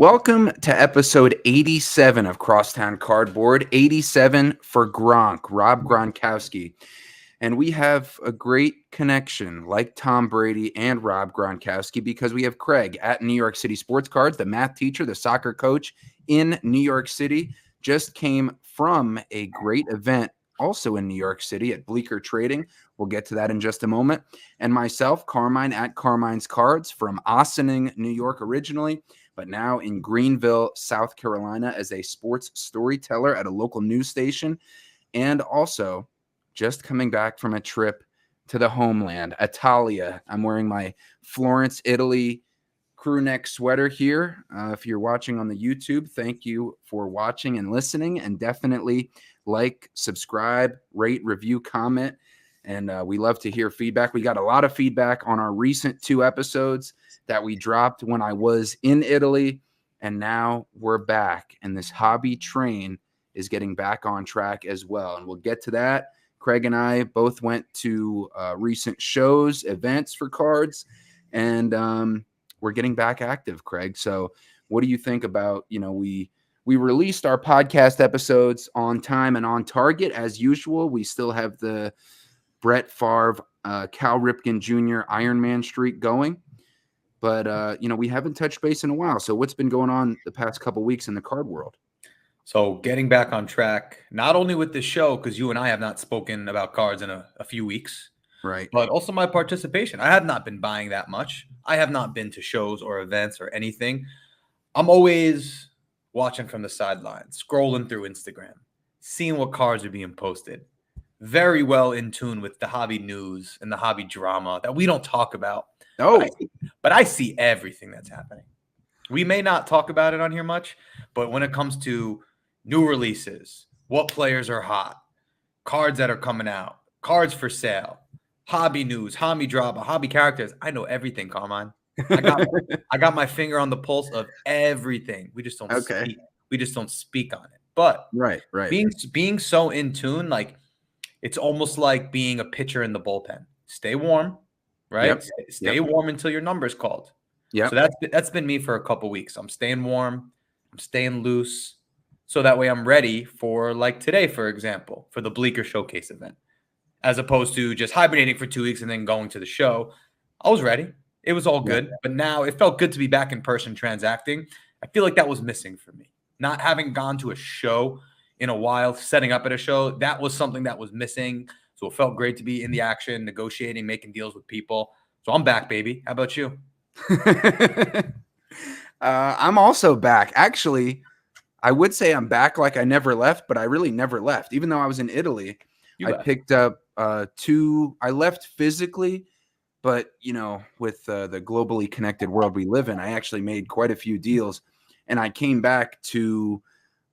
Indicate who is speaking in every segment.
Speaker 1: Welcome to episode 87 of Crosstown Cardboard, 87 for Gronk, Rob Gronkowski. And we have a great connection like Tom Brady and Rob Gronkowski because we have Craig at New York City Sports Cards, the math teacher, the soccer coach in New York City, just came from a great event also in New York City at Bleecker Trading. We'll get to that in just a moment. And myself, Carmine at Carmine's Cards from Ossining, New York originally, but now in Greenville, South Carolina as a sports storyteller at a local news station, and also just coming back from a trip to the homeland, Italia. I'm wearing my Florence, Italy crew neck sweater here. If you're watching on the YouTube, thank you for watching and listening, and definitely like, subscribe, rate, review, comment, and we love to hear feedback. We got a lot of feedback on our recent 2 episodes that we dropped when I was in Italy, and now we're back, and this hobby train is getting back on track as well, and we'll get to that. Craig and I both went to recent shows, events for cards, and we're getting back active, Craig. So what do you think about, we released our podcast episodes on time and on target as usual. We still have the Brett Favre, Cal Ripken Jr. Ironman streak going. But, we haven't touched base in a while. So what's been going on the past couple of weeks in the card world?
Speaker 2: So getting back on track, not only with this show, because you and I have not spoken about cards in a few weeks,
Speaker 1: right?
Speaker 2: But also my participation. I have not been buying that much. I have not been to shows or events or anything. I'm always watching from the sidelines, scrolling through Instagram, seeing what cards are being posted. Very well in tune with the hobby news and the hobby drama that we don't talk about.
Speaker 1: Oh,
Speaker 2: but I see everything that's happening. We may not talk about it on here much, but when it comes to new releases, what players are hot, cards that are coming out, cards for sale, hobby news, hobby drama, hobby characters, I know everything, Carmine. I got my finger on the pulse of everything. We just don't speak. We just don't speak on it. But
Speaker 1: right.
Speaker 2: Being so in tune, like it's almost like being a pitcher in the bullpen. Stay warm, right?
Speaker 1: Yep.
Speaker 2: Stay warm until your number's called.
Speaker 1: Yeah.
Speaker 2: So that's been me for a couple weeks. I'm staying warm. I'm staying loose. So that way I'm ready for, like today, for example, for the Bleecker Showcase event, as opposed to just hibernating for 2 weeks and then going to the show. I was ready. It was all good. But now it felt good to be back in person transacting. I feel like that was missing for me. Not having gone to a show in a while, setting up at a show, that was something that was missing. So it felt great to be in the action, negotiating, making deals with people. So I'm back, baby. How about you?
Speaker 1: I'm also back. Actually, I would say I'm back like I never left, but I really never left. Even though I was in Italy, picked up 2. I left physically, but, with the globally connected world we live in, I actually made quite a few deals. And I came back to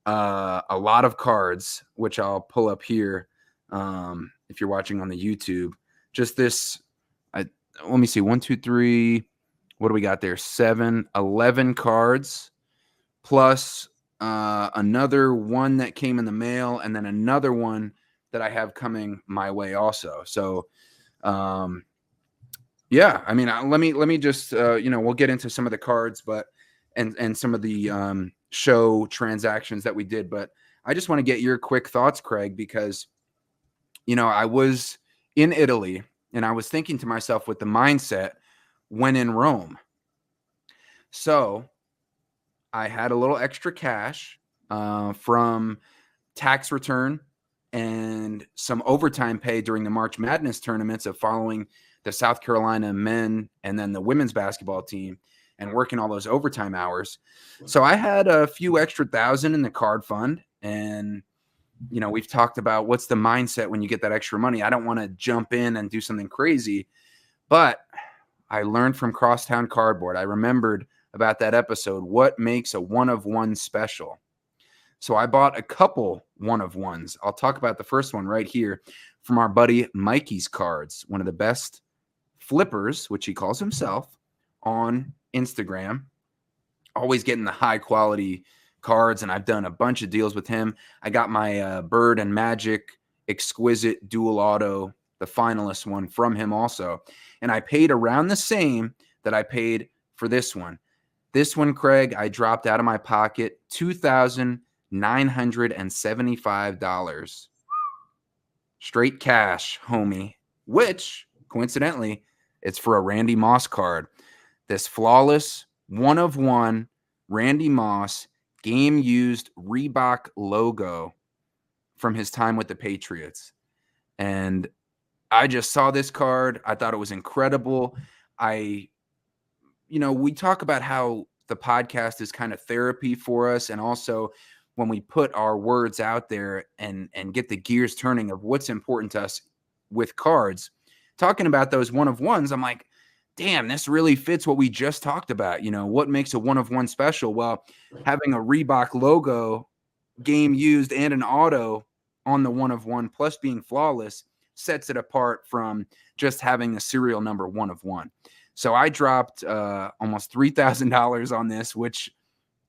Speaker 1: a lot of cards, which I'll pull up here if you're watching on the YouTube. Just this, let me see, 1, 2, 3. What do we got there? 7, 11 cards plus another one that came in the mail, and then another one that I have coming my way also. So, yeah, I mean, let me just, we'll get into some of the cards, but, and some of the show transactions that we did, but I just want to get your quick thoughts, Craig, because, I was in Italy and I was thinking to myself with the mindset, when in Rome. So I had a little extra cash from tax return and some overtime pay during the March Madness tournaments of following the South Carolina men and then the women's basketball team and working all those overtime hours. So I had a few extra thousand in the card fund. And, we've talked about what's the mindset when you get that extra money. I don't want to jump in and do something crazy, but I learned from Crosstown Cardboard. I remembered about that episode, what makes a one-of-one special. So I bought a couple one-of-ones. I'll talk about the first one right here from our buddy Mikey's Cards, one of the best flippers, which he calls himself, on Instagram. Always getting the high-quality cards, and I've done a bunch of deals with him. I got my Bird and Magic Exquisite Dual Auto, the finalist one, from him also. And I paid around the same that I paid for this one. This one, Craig, I dropped out of my pocket $2,975. Straight cash, homie. Which, coincidentally, it's for a Randy Moss card. This flawless, one of one Randy Moss game used Reebok logo from his time with the Patriots. And I just saw this card. I thought it was incredible. We talk about how the podcast is kind of therapy for us. And also when we put our words out there and get the gears turning of what's important to us with cards, talking about those one of ones, I'm like, damn, this really fits what we just talked about. What makes a one of one special? Well, having a Reebok logo, game used, and an auto on the one of one, plus being flawless, sets it apart from just having a serial number one of one. So I dropped almost $3,000 on this, which,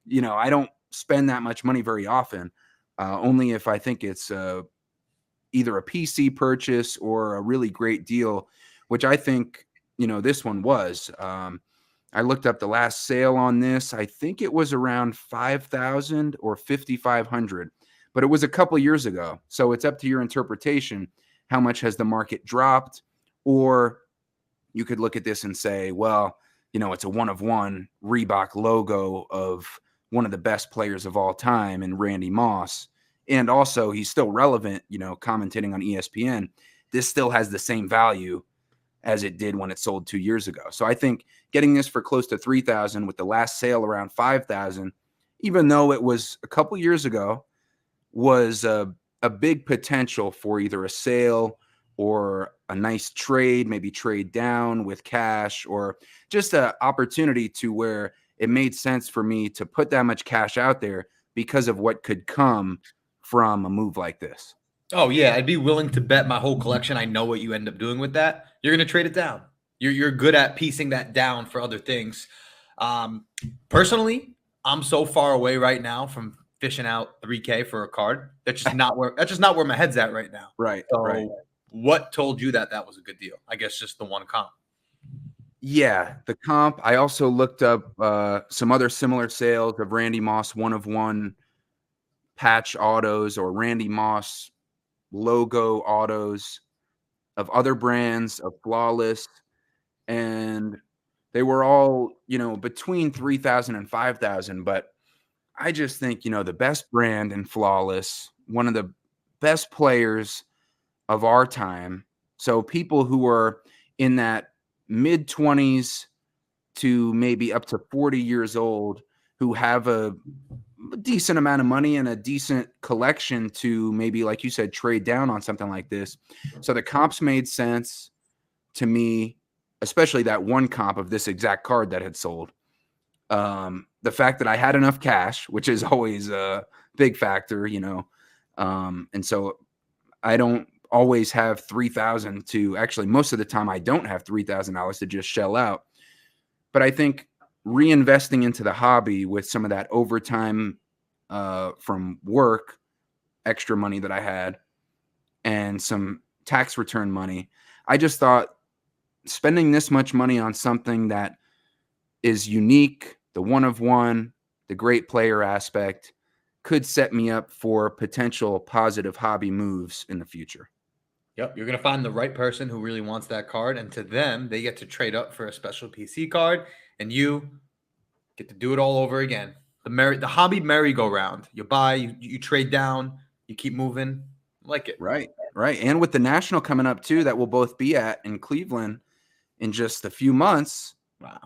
Speaker 1: I don't spend that much money very often, only if I think it's either a PC purchase or a really great deal, which I think, this one was. I looked up the last sale on this. I think it was around 5,000 or 5,500, but it was a couple years ago. So it's up to your interpretation. How much has the market dropped? Or you could look at this and say, well, it's a one of one Reebok logo of one of the best players of all time in Randy Moss. And also he's still relevant, commentating on ESPN. This still has the same value as it did when it sold 2 years ago. So I think getting this for close to 3,000 with the last sale around 5,000, even though it was a couple years ago, was a big potential for either a sale or a nice trade, maybe trade down with cash, or just an opportunity to where it made sense for me to put that much cash out there because of what could come from a move like this.
Speaker 2: Oh yeah, I'd be willing to bet my whole collection. I know what you end up doing with that. You're going to trade it down. You're good at piecing that down for other things. Personally, I'm so far away right now from fishing out $3K for a card. That's just not where my head's at right now.
Speaker 1: Right.
Speaker 2: So
Speaker 1: right.
Speaker 2: What told you that was a good deal? I guess just the one comp.
Speaker 1: Yeah, the comp. I also looked up some other similar sales of Randy Moss one of one patch autos or Randy Moss logo autos of other brands of Flawless, and they were all between 3,000 and 5,000. But I just think the best brand in Flawless, one of the best players of our time. So people who are in that mid 20s to maybe up to 40 years old who have a decent amount of money and a decent collection to maybe, like you said, trade down on something like this. So the comps made sense to me, especially that one comp of this exact card that had sold. The fact that I had enough cash, which is always a big factor, and so I don't always have 3,000 to actually, most of the time I don't have $3,000 to just shell out. But I think reinvesting into the hobby with some of that overtime from work, extra money that I had, and some tax return money, I just thought spending this much money on something that is unique, the one of one, the great player aspect, could set me up for potential positive hobby moves in the future.
Speaker 2: Yep, you're going to find the right person who really wants that card, and to them, they get to trade up for a special PC card, and you get to do it all over again. The hobby merry-go-round. You buy, you trade down, you keep moving. I like it.
Speaker 1: Right. And with the National coming up too, that we'll both be at in Cleveland in just a few months.
Speaker 2: Wow.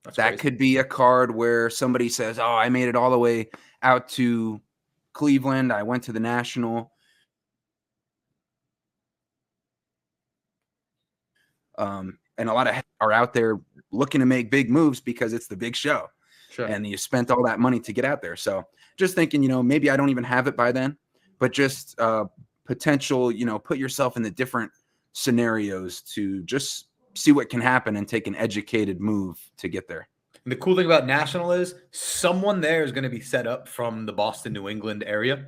Speaker 1: That crazy. Could be a card where somebody says, oh, I made it all the way out to Cleveland. I went to the National. And a lot of are out there looking to make big moves because it's the big show.
Speaker 2: Sure.
Speaker 1: And you spent all that money to get out there. So just thinking, maybe I don't even have it by then, but just potential, put yourself in the different scenarios to just see what can happen and take an educated move to get there.
Speaker 2: And the cool thing about National is someone there is going to be set up from the Boston, New England area.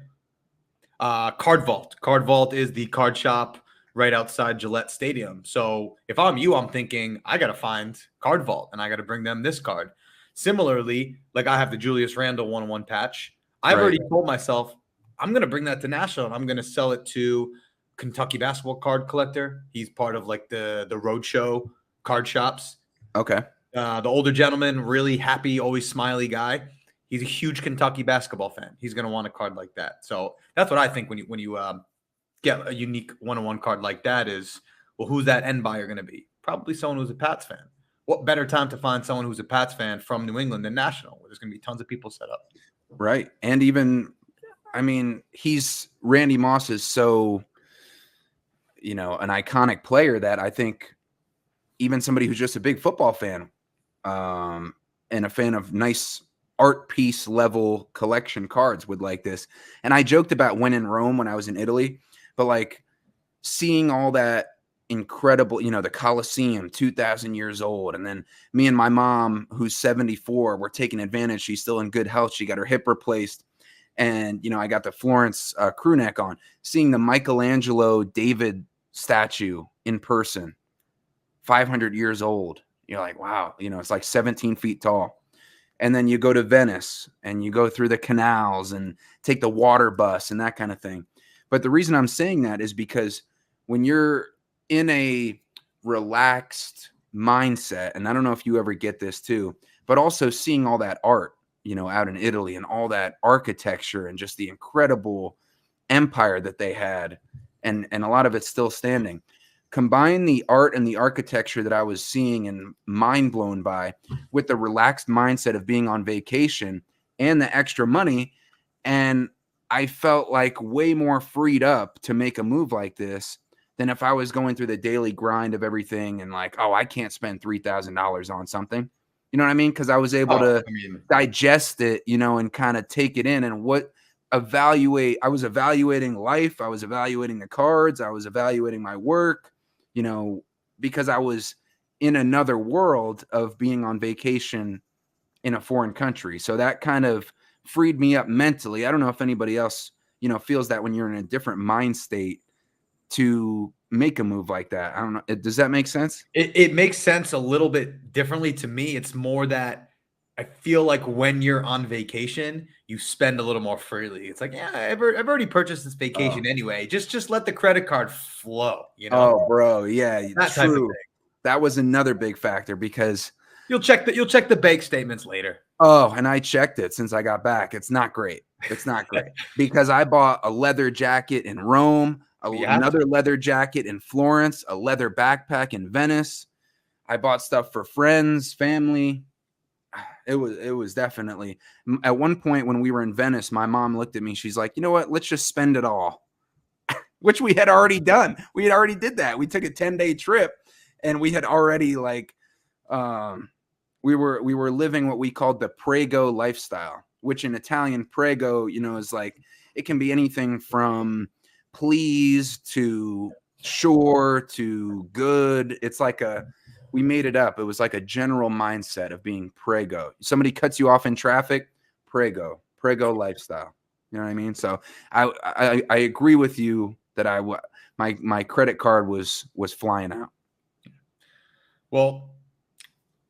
Speaker 2: Card Vault. Card Vault is the card shop right outside Gillette Stadium. So if I'm you, I'm thinking I got to find Card Vault and I got to bring them this card. Similarly, like I have the Julius Randle 1-on-1 patch. I've
Speaker 1: Right.
Speaker 2: already told myself I'm going to bring that to Nashville and I'm going to sell it to Kentucky basketball card collector. He's part of like the roadshow card shops.
Speaker 1: Okay.
Speaker 2: The older gentleman, really happy, always smiley guy. He's a huge Kentucky basketball fan. He's going to want a card like that. So that's what I think when you get a unique 1-on-1 card like that is, well, who's that end buyer going to be? Probably someone who's a Pats fan. What better time to find someone who's a Pats fan from New England than National, where there's going to be tons of people set up.
Speaker 1: Right. And even, I mean, Randy Moss is so, an iconic player that I think even somebody who's just a big football fan and a fan of nice art piece level collection cards would like this. And I joked about when in Rome when I was in Italy, but like seeing all that incredible, the Colosseum, 2,000 years old. And then me and my mom, who's 74, were taking advantage. She's still in good health. She got her hip replaced. And, I got the Florence crew neck on. Seeing the Michelangelo David statue in person, 500 years old. You're like, wow, it's like 17 feet tall. And then you go to Venice and you go through the canals and take the water bus and that kind of thing. But the reason I'm saying that is because when you're in a relaxed mindset, and I don't know if you ever get this too, but also seeing all that art, out in Italy and all that architecture and just the incredible empire that they had, and a lot of it's still standing. Combine the art and the architecture that I was seeing and mind blown by with the relaxed mindset of being on vacation and the extra money. And I felt like way more freed up to make a move like this than if I was going through the daily grind of everything and like, oh, I can't spend $3,000 on something. You know what I mean? Because I was able to digest it, and kind of take it in and I was evaluating life. I was evaluating the cards. I was evaluating my work, because I was in another world of being on vacation in a foreign country. So that kind of freed me up mentally. I don't know if anybody else, feels that when you're in a different mind state to make a move like that. I don't know. Does that make sense?
Speaker 2: It makes sense a little bit differently to me. It's more that I feel like when you're on vacation, you spend a little more freely. It's like, yeah, I've already purchased this vacation anyway. Just let the credit card flow,
Speaker 1: Oh, bro. Yeah,
Speaker 2: that type of thing.
Speaker 1: That was another big factor because
Speaker 2: you'll check the bank statements later.
Speaker 1: Oh, and I checked it since I got back. It's not great. It's not great because I bought a leather jacket in Rome, another leather jacket in Florence, a leather backpack in Venice. I bought stuff for friends, family. It was definitely at one point when we were in Venice, my mom looked at me. She's like, you know what? Let's just spend it all, which we had already done. We had already did that. We took a 10-day trip and we had already we were living what we called the prego lifestyle, which in Italian prego, is like, it can be anything from please to sure to good. It's like we made it up. It was like a general mindset of being prego. Somebody cuts you off in traffic, prego lifestyle. You know what I mean? So I agree with you that my credit card was flying out.
Speaker 2: Well,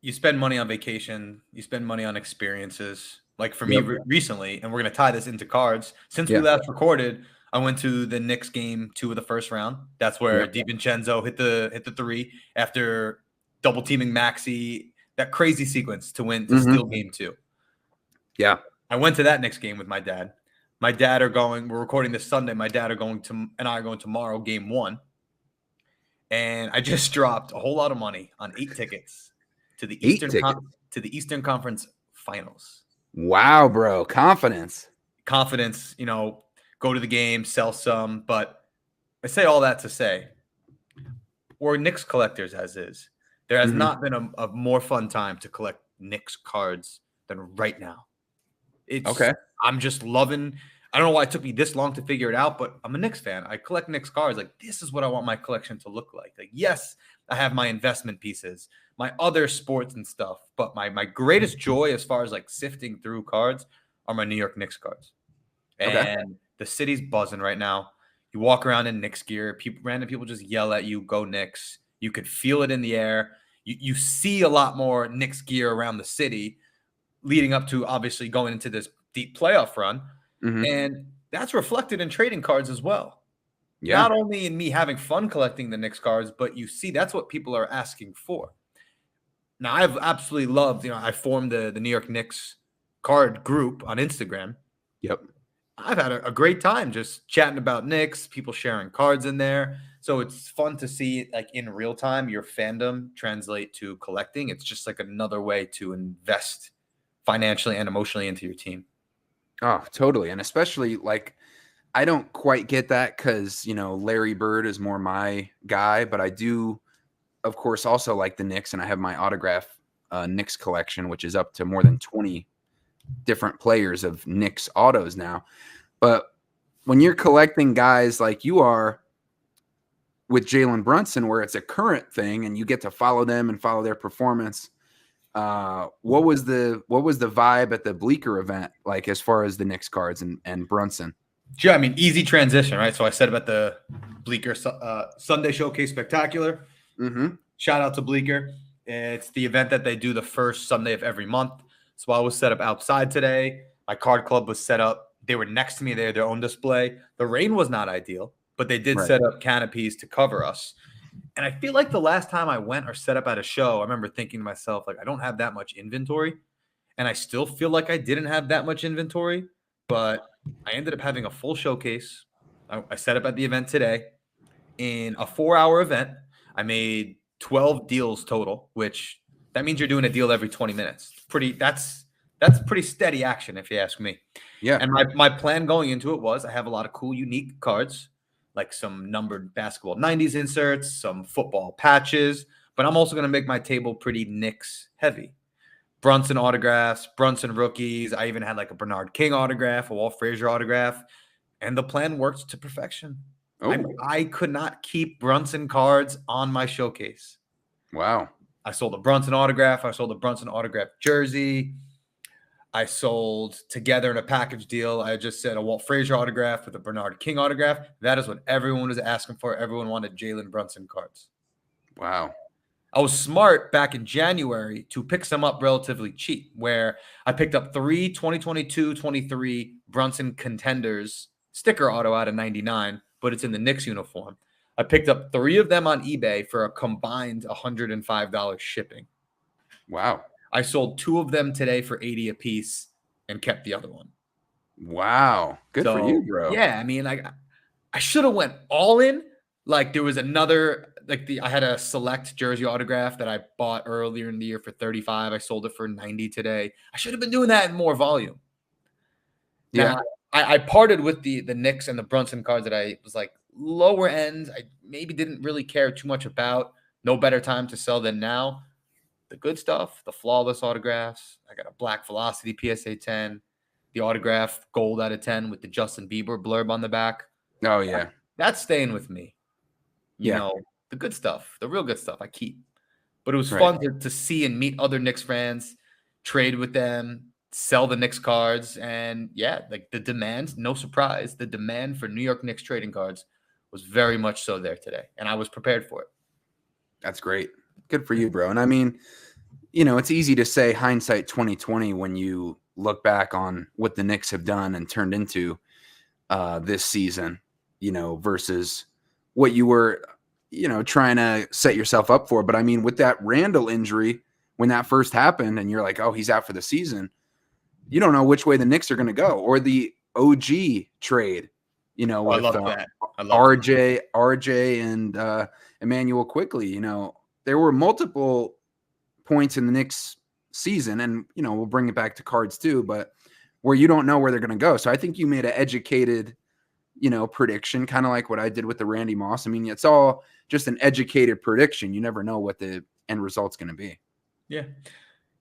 Speaker 2: you spend money on vacation, you spend money on experiences. Like for me recently, and we're going to tie this into cards. Since we last recorded, I went to the Knicks game 2 of the first round. That's where DiVincenzo hit the 3 after double teaming Maxey. That crazy sequence to steal game 2.
Speaker 1: Yeah.
Speaker 2: I went to that Knicks game with my dad. My dad we're recording this Sunday. My dad and I are going tomorrow, game 1. And I just dropped a whole lot of money on 8 tickets to the Eastern Conference Finals.
Speaker 1: Wow, bro. Confidence,
Speaker 2: go to the game, sell some. But I say all that to say, we're Knicks collectors as is. There has not been a more fun time to collect Knicks cards than right now. It's okay. I'm just loving. I don't know why it took me this long to figure it out, but I'm a Knicks fan. I collect Knicks cards. Like, this is what I want my collection to look like. Like, yes, I have my investment pieces, my other sports and stuff, but my greatest joy as far as like sifting through cards are my New York Knicks cards. And the city's buzzing right now. You walk around in Knicks gear, random people just yell at you, go Knicks. You could feel it in the air. You see a lot more Knicks gear around the city. leading up to obviously going into this deep playoff run.
Speaker 1: Mhm.
Speaker 2: And that's reflected in trading cards as well.
Speaker 1: Yeah.
Speaker 2: Not only in me having fun collecting the Knicks cards, but you see that's what people are asking for. Now, I've absolutely loved, I formed the New York Knicks card group on Instagram.
Speaker 1: Yep.
Speaker 2: I've had a great time just chatting about Knicks, people sharing cards in there. So it's fun to see, like, in real time, your fandom translate to collecting. It's just like another way to invest financially and emotionally into your team.
Speaker 1: Oh, totally. And especially like I don't quite get that because, Larry Bird is more my guy, but I do, of course, also like the Knicks, and I have my autograph Knicks collection, which is up to more than 20 different players of Knicks autos now. But when you're collecting guys like you are with Jalen Brunson, where it's a current thing and you get to follow them and follow their performance, what was the vibe at the Bleecker event like as far as the Knicks cards and Brunson?
Speaker 2: Yeah, I mean, easy transition, right? So I said about the Bleecker Sunday Showcase Spectacular.
Speaker 1: Mm-hmm.
Speaker 2: Shout out to Bleecker. It's the event that they do the first Sunday of every month. So I was set up outside today. My card club was set up. They were next to me. They had their own display. The rain was not ideal, but they did
Speaker 1: Right.
Speaker 2: set up canopies to cover us. And I feel like the last time I went or set up at a show, I remember thinking to myself, like, I don't have that much inventory. And I still feel like I didn't have that much inventory, but I ended up having a full showcase. I set up at the event today. In a 4-hour event, I made 12 deals total, which that means you're doing a deal every 20 minutes. That's pretty steady action, if you ask me.
Speaker 1: Yeah.
Speaker 2: And my plan going into it was I have a lot of cool, unique cards, like some numbered basketball 90s inserts, some football patches, but I'm also going to make my table pretty Knicks heavy. Brunson autographs, Brunson rookies. I even had like a Bernard King autograph, a Walt Frazier autograph, and the plan worked to perfection.
Speaker 1: Oh,
Speaker 2: I could not keep Brunson cards on my showcase.
Speaker 1: wow.
Speaker 2: I sold a Brunson autograph. I sold a Brunson autograph jersey. I sold together in a package deal. I just said a Walt Frazier autograph with a Bernard King autograph. That is what everyone was asking for. Everyone wanted Jalen Brunson cards.
Speaker 1: Wow.
Speaker 2: I was smart back in January to pick some up relatively cheap, where I picked up 3 2022-23 Brunson Contenders sticker auto out of 99, but it's in the Knicks uniform. I picked up 3 of them on eBay for a combined $105 shipping.
Speaker 1: Wow.
Speaker 2: I sold 2 of them today for 80 a piece and kept the other one.
Speaker 1: Wow. Good for you, bro.
Speaker 2: Yeah, I mean, I should have went all in. Like, there was another, I had a select jersey autograph that I bought earlier in the year for 35. I sold it for 90 today. I should have been doing that in more volume.
Speaker 1: Yeah.
Speaker 2: Now, I parted with the Knicks and the Brunson cards that I was like lower end. I maybe didn't really care too much about. No better time to sell than now. The good stuff, the flawless autographs. I got a Black Velocity PSA 10, the autograph gold out of 10 with the Justin Bieber blurb on the back.
Speaker 1: Oh, yeah.
Speaker 2: That's staying with me.
Speaker 1: Yeah.
Speaker 2: The good stuff, the real good stuff I keep. But it was
Speaker 1: Right.
Speaker 2: fun to see and meet other Knicks fans, trade with them, sell the Knicks cards. And yeah, like the demand, no surprise, the demand for New York Knicks trading cards was very much so there today. And I was prepared for it.
Speaker 1: That's great. Good for you, bro. And I mean, it's easy to say hindsight 2020 when you look back on what the Knicks have done and turned into this season, versus what you were, trying to set yourself up for. But I mean, with that Randall injury, when that first happened and you're like, oh, he's out for the season, you don't know which way the Knicks are going to go. Or the OG trade, with
Speaker 2: I love that.
Speaker 1: RJ and Emmanuel Quickly. There were multiple points in the Knicks season, and we'll bring it back to cards too, but where you don't know where they're going to go. So I think you made an educated prediction, kind of like what I did with the Randy Moss. I mean, it's all just an educated prediction. You never know what the end result's going to be.
Speaker 2: Yeah.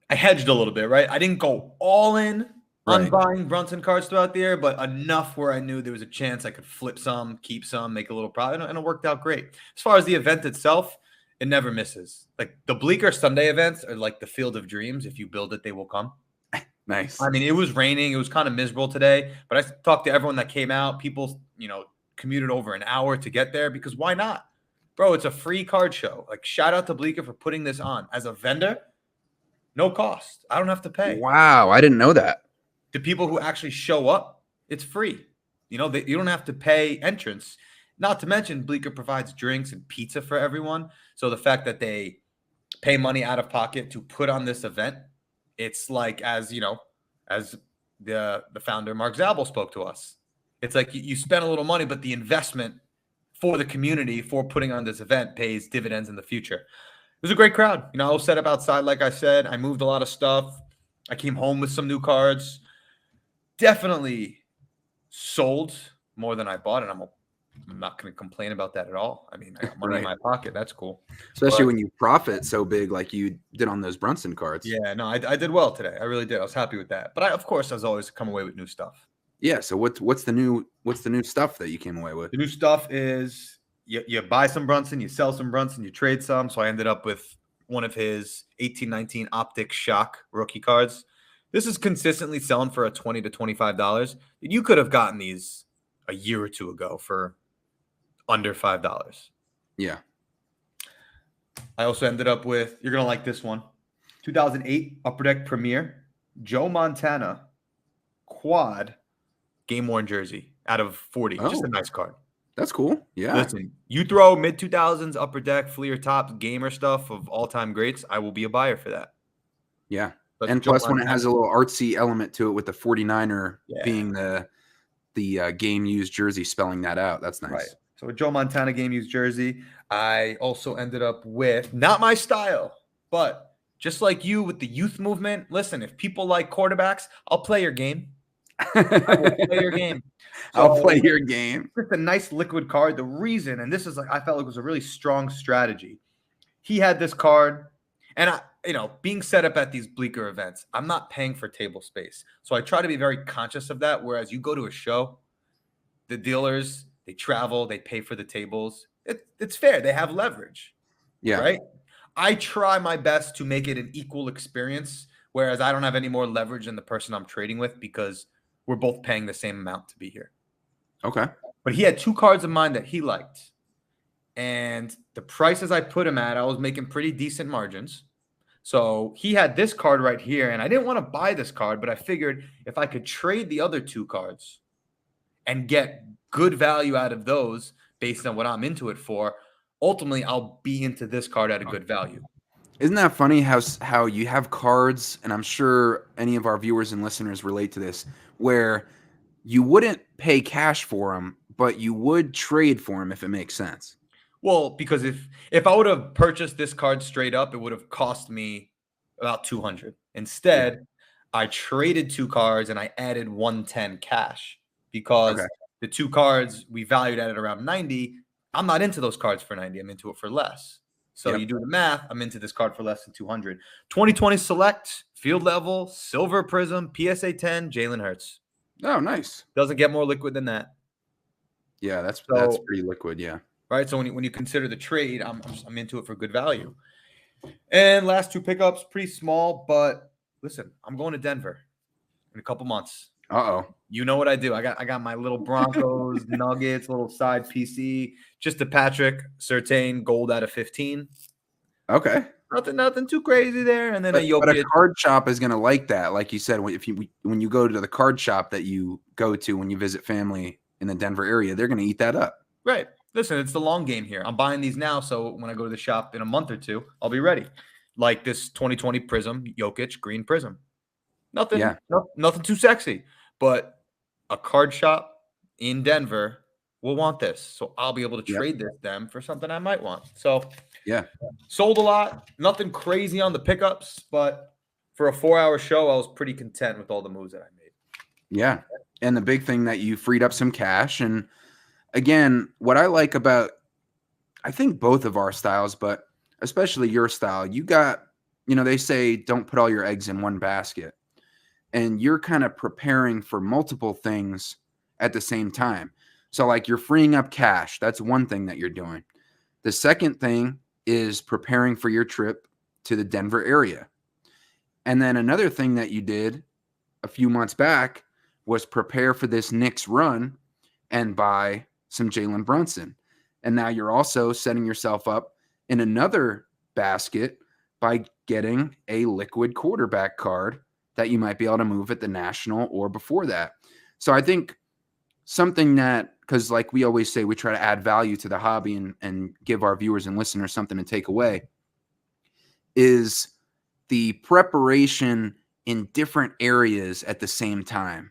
Speaker 2: I hedged a little bit, right? I didn't go all in on
Speaker 1: Right.
Speaker 2: buying Brunson cards throughout the year, but enough where I knew there was a chance I could flip some, keep some, make a little profit, and it worked out great. As far as the event itself, it never misses. Like the Bleecker Sunday events are like the field of dreams. If you build it, they will come.
Speaker 1: Nice.
Speaker 2: I mean, it was raining. It was kind of miserable today, but I talked to everyone that came out. People, commuted over an hour to get there because why not? Bro, it's a free card show. Like, shout out to Bleecker for putting this on. As a vendor, No cost. I don't have to pay.
Speaker 1: Wow, I didn't know that.
Speaker 2: The people who actually show up, it's free. You don't have to pay entrance. Not to mention, Bleecker provides drinks and pizza for everyone. So the fact that they pay money out of pocket to put on this event, it's like, as the founder Mark Zabel spoke to us. It's like you spend a little money, but the investment for the community for putting on this event pays dividends in the future. It was a great crowd. I was set up outside, like I said. I moved a lot of stuff. I came home with some new cards. Definitely sold more than I bought, and I'm not going to complain about that at all. I mean, I got money in my pocket. That's cool.
Speaker 1: Especially when you profit so big like you did on those Brunson cards.
Speaker 2: Yeah, no, I did well today. I really did. I was happy with that. But of course, as always, come away with new stuff.
Speaker 1: Yeah. So what's the new stuff that you came away with?
Speaker 2: The new stuff is you buy some Brunson, you sell some Brunson, you trade some. So I ended up with one of his 18-19 Optic Shock rookie cards. This is consistently selling for a $20 to $25. You could have gotten these a year or two ago for under $5.
Speaker 1: Yeah.
Speaker 2: I also ended up with, you're going to like this one, 2008 Upper Deck Premier, Joe Montana, quad, game-worn jersey out of 40. Just a nice card.
Speaker 1: That's cool. Yeah.
Speaker 2: Listen, you throw mid-2000s Upper Deck, Fleer Tops, gamer stuff of all-time greats, I will be a buyer for that.
Speaker 1: Yeah. And plus, when it has a little artsy element to it with the 49er being the game-used jersey, spelling that out, that's nice.
Speaker 2: Right. So a Joe Montana game-used jersey. I also ended up with, not my style, but just like you with the youth movement, listen, if people like quarterbacks, I'll play your game. I will play your game. So,
Speaker 1: I'll play your game.
Speaker 2: It's a nice liquid card. The reason, and this is I felt like it was a really strong strategy. He had this card, and being set up at these Bleecker events, I'm not paying for table space. So I try to be very conscious of that. Whereas you go to a show, the dealers, they travel, they pay for the tables. It's fair. They have leverage.
Speaker 1: Yeah.
Speaker 2: Right. I try my best to make it an equal experience, whereas I don't have any more leverage than the person I'm trading with because we're both paying the same amount to be here.
Speaker 1: Okay.
Speaker 2: But he had two cards of mine that he liked. And the prices I put him at, I was making pretty decent margins. So he had this card right here, and I didn't want to buy this card, but I figured if I could trade the other two cards and get good value out of those based on what I'm into it for, ultimately I'll be into this card at a good value.
Speaker 1: Isn't that funny how you have cards, and I'm sure any of our viewers and listeners relate to this, where you wouldn't pay cash for them, but you would trade for them if it makes sense?
Speaker 2: Well, because if I would have purchased this card straight up, it would have cost me about $200. Instead, I traded two cards and I added 110 cash because the two cards we valued at around 90. I'm not into those cards for 90. I'm into it for less. So you do the math. I'm into this card for less than 200. 2020 Select, Field Level, Silver Prism, PSA 10, Jalen Hurts.
Speaker 1: Oh, nice.
Speaker 2: Doesn't get more liquid than that.
Speaker 1: Yeah, that's pretty liquid. Yeah.
Speaker 2: Right. So when you consider the trade, I'm into it for good value. And last two pickups, pretty small, but listen, I'm going to Denver in a couple months. You know what I do? I got my little Broncos, Nuggets, little side PC, just a Patrick Surtain gold out of 15.
Speaker 1: Okay.
Speaker 2: Nothing too crazy there. And then
Speaker 1: but a card shop is going to like that. Like you said, when you go to the card shop that you go to when you visit family in the Denver area, they're going to eat that up.
Speaker 2: Right. Listen, it's the long game here. I'm buying these now, so when I go to the shop in a month or two, I'll be ready. Like this 2020 Prism, Jokic, green Prism. Nothing too sexy, but a card shop in Denver will want this. So I'll be able to trade this them for something I might want. So sold a lot. Nothing crazy on the pickups, but for a 4-hour show, I was pretty content with all the moves that I made.
Speaker 1: Yeah. And the big thing that you freed up some cash. And again, what I like about, I think both of our styles, but especially your style, you got, they say don't put all your eggs in one basket. And you're kind of preparing for multiple things at the same time. So like you're freeing up cash. That's one thing that you're doing. The second thing is preparing for your trip to the Denver area. And then another thing that you did a few months back was prepare for this Knicks run and buy some Jalen Brunson. And now you're also setting yourself up in another basket by getting a liquid quarterback card that you might be able to move at the national or before that. So I think something that, because like we always say, we try to add value to the hobby and give our viewers and listeners something to take away, is the preparation in different areas at the same time.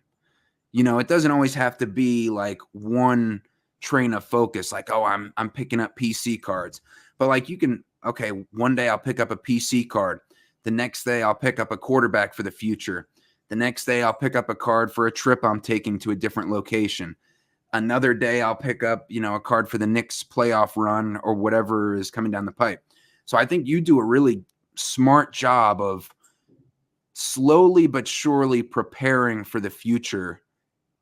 Speaker 1: You know, it doesn't always have to be like one train of focus, like, oh, I'm picking up PC cards. But like you can, okay, one day I'll pick up a PC card. The next day I'll pick up a quarterback for the future. The next day I'll pick up a card for a trip I'm taking to a different location. Another day I'll pick up, you know, a card for the Knicks playoff run or whatever is coming down the pipe. So I think you do a really smart job of slowly but surely preparing for the future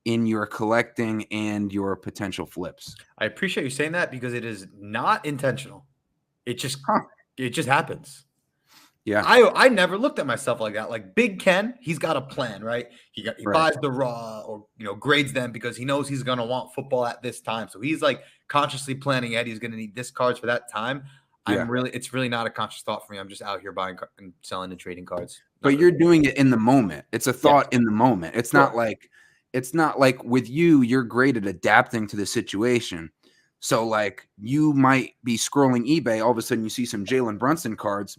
Speaker 1: in your collecting and your potential flips.
Speaker 2: I appreciate you saying that because it is not intentional. It just happens.
Speaker 1: Yeah.
Speaker 2: I never looked at myself like that. Like Big Ken, he's got a plan, right? He
Speaker 1: Right.
Speaker 2: buys the raw or grades them because he knows he's gonna want football at this time. So he's like consciously planning ahead. He's gonna need this cards for that time.
Speaker 1: Yeah.
Speaker 2: It's really not a conscious thought for me. I'm just out here buying and selling and trading cards.
Speaker 1: But you're doing it in the moment. It's a thought in the moment. It's not like with you, you're great at adapting to the situation. So like you might be scrolling eBay, all of a sudden you see some Jalen Brunson cards.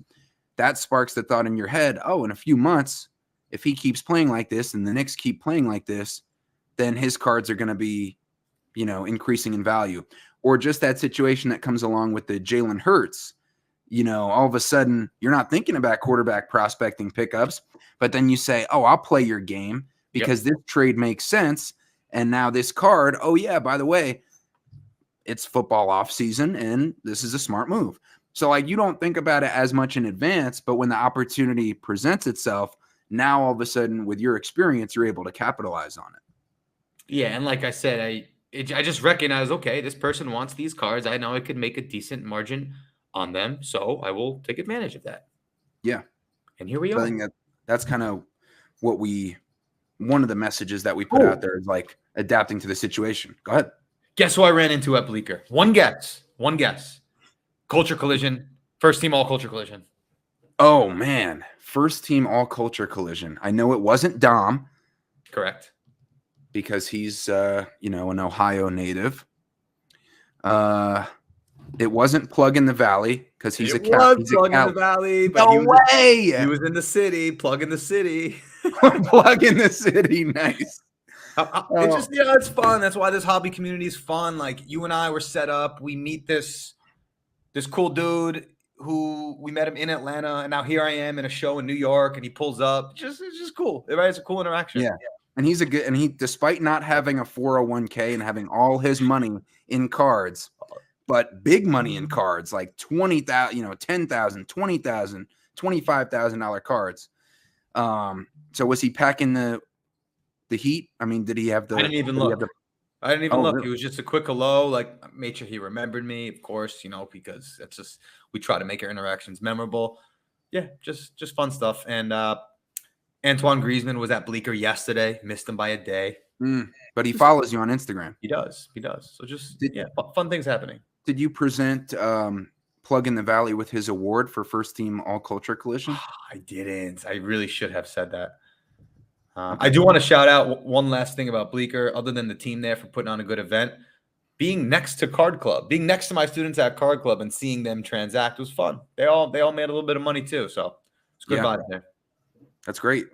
Speaker 1: That sparks the thought in your head, oh, in a few months, if he keeps playing like this and the Knicks keep playing like this, then his cards are going to be, increasing in value. Or just that situation that comes along with the Jalen Hurts. All of a sudden you're not thinking about quarterback prospecting pickups, but then you say, oh, I'll play your game because this trade makes sense. And now this card, oh yeah, by the way, it's football off season and this is a smart move. So like you don't think about it as much in advance, but when the opportunity presents itself, now all of a sudden with your experience, you're able to capitalize on it.
Speaker 2: Yeah, and like I said, I just recognize, okay, this person wants these cards. I know I could make a decent margin on them, so I will take advantage of that.
Speaker 1: Yeah.
Speaker 2: And here we are.
Speaker 1: I think that's kind of what one of the messages that we put out there is like adapting to the situation. Go ahead.
Speaker 2: Guess who I ran into at Bleecker? One guess. Culture Collision. First team all culture collision.
Speaker 1: Oh man. First team all culture collision. I know it wasn't Dom.
Speaker 2: Correct.
Speaker 1: Because he's an Ohio native. It wasn't Plug in the Valley because he's
Speaker 2: Plug in the Valley, but
Speaker 1: no way.
Speaker 2: He was in the city. Plug in the city.
Speaker 1: Plug in the city. Nice.
Speaker 2: It's just it's fun. That's why this hobby community is fun. Like you and I were set up. We meet this cool dude who we met him in Atlanta, and now here I am in a show in New York, and he pulls up. It's just cool. It's a cool interaction.
Speaker 1: Yeah. And he despite not having a 401k and having all his money in cards, but big money in cards, like $20,000, $10,000, $20,000, $25,000 cards. So was he packing the heat? I mean, did he have the?
Speaker 2: I didn't even look. I didn't even look.
Speaker 1: Really?
Speaker 2: It was just a quick hello. Like, I made sure he remembered me, of course, because that's just, we try to make our interactions memorable. Yeah, just fun stuff. And Antoine Griezmann was at Bleecker yesterday. Missed him by a day.
Speaker 1: But he follows you on Instagram.
Speaker 2: He does. So just fun things happening.
Speaker 1: Did you present Plug in the Valley with his award for first team all culture collision?
Speaker 2: I didn't. I really should have said that. I do want to shout out one last thing about Bleecker, other than the team there for putting on a good event. Being next to Card Club, being next to my students at Card Club and seeing them transact was fun. They all made a little bit of money too, so it's good vibe there.
Speaker 1: That's great.